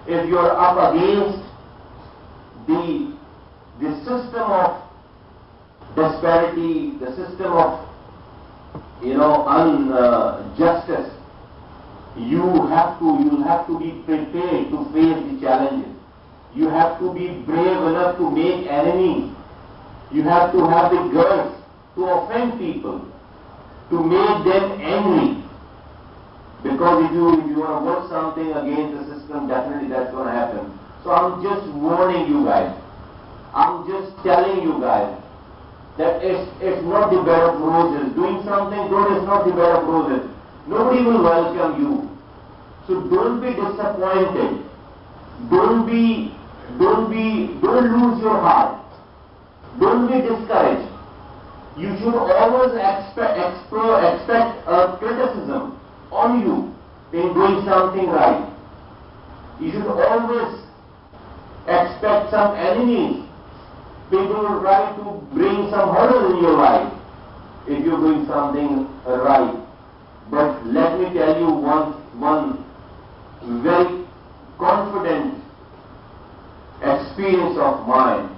if you are up against the system of disparity, the system of injustice, you'll have to be prepared to face the challenges. You have to be brave enough to make enemies. You have to have the guts to offend people, to make them angry. Because if you want to work something against the system, definitely that's going to happen. So I'm just warning you guys. I'm just telling you guys that it's not the bed of roses. Doing something good is not the bed of roses. Nobody will welcome you. So don't be disappointed. Don't lose your heart. Don't be discouraged. You should always expect criticism on you in doing something right. You should always expect some enemies. People will try to bring some hurdles in your life if you're doing something right. But let me tell you one very confident experience of mine,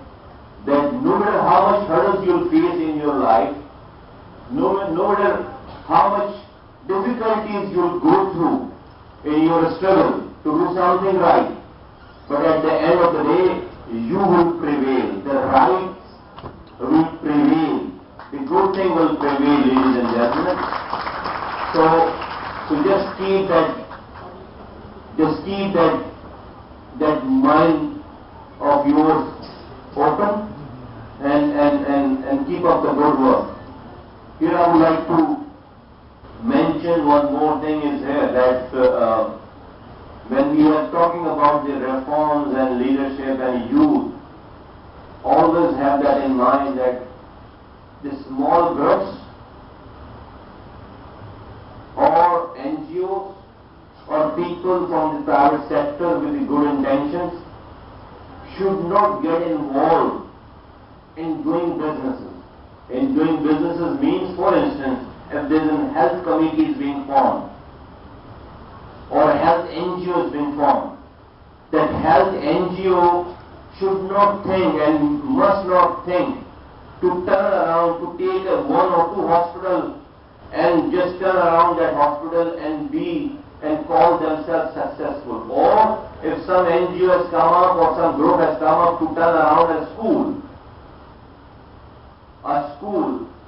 that no matter how much hurdles you'll face in your life, no matter how much difficulties you'll go through in your struggle to do something right, but at the end of the day, you will prevail. The right will prevail. The good thing will prevail, ladies and gentlemen. So just keep that mind of yours open and keep up the good work. Here I would like to mention one more thing is here, that when we are talking about the reforms and leadership and youth, always have that in mind, that the small groups or NGOs or people from the private sector with the good intentions should not get involved in doing businesses. In doing businesses means, for instance, if there is a health committee is being formed or a health NGO is being formed, that health NGO should not think and must not think to turn around, to take one or two hospitals and just turn around that hospital and call themselves successful. Or if some NGO has come up or some group has come up to turn around a school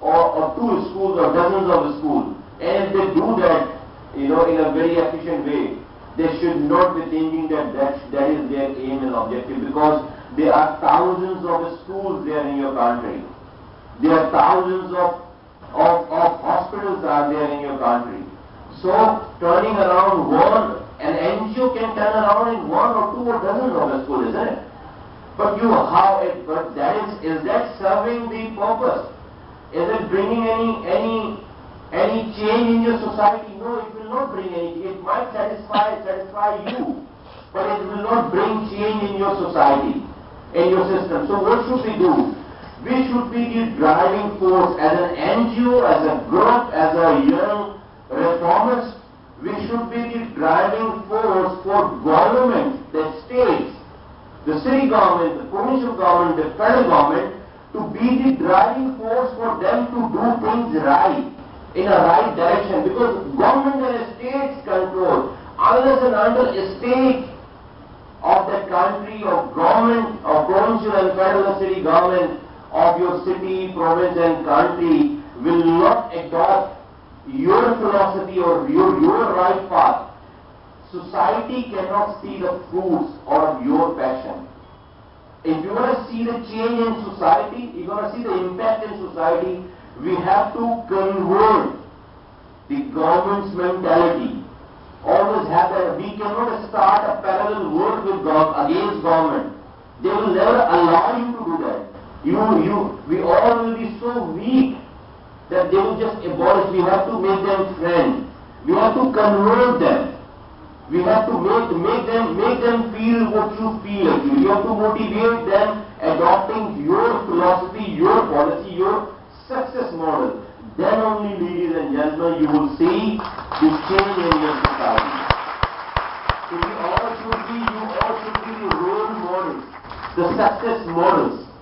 or two schools or dozens of schools, and if they do that, in a very efficient way, they should not be thinking that is their aim and objective, because there are thousands of schools there in your country. There are thousands of hospitals are there in your country. So turning around an NGO can turn around in one or two or dozens of schools, isn't it? But is that serving the purpose? Is it bringing any change in your society? No, it will not bring any. It might satisfy you, but it will not bring change in your society, in your system. So what should we do? We should be the driving force as an NGO, as a group, as a young reformist. We should be the driving force for government, the states, the city government, the provincial government, the federal government, to be the driving force for them to do things right, in a right direction, because government and states control. Unless and until a state of that country, of government, of provincial and federal city government of your city, province and country will not adopt your philosophy or your right path, society cannot see the fruits of your passion. If you want to see the change in society, if you want to see the impact in society, we have to convert the government's mentality. Always have that. We cannot start a parallel war with against government. They will never allow you to do that. We all will be so weak that they will just abolish. We have to make them friends. We have to convert them. We have to make them feel what you feel. You have to motivate them adopting your philosophy, your policy, your success model. Then only, ladies and gentlemen, you will see the change in your society. So you all the success models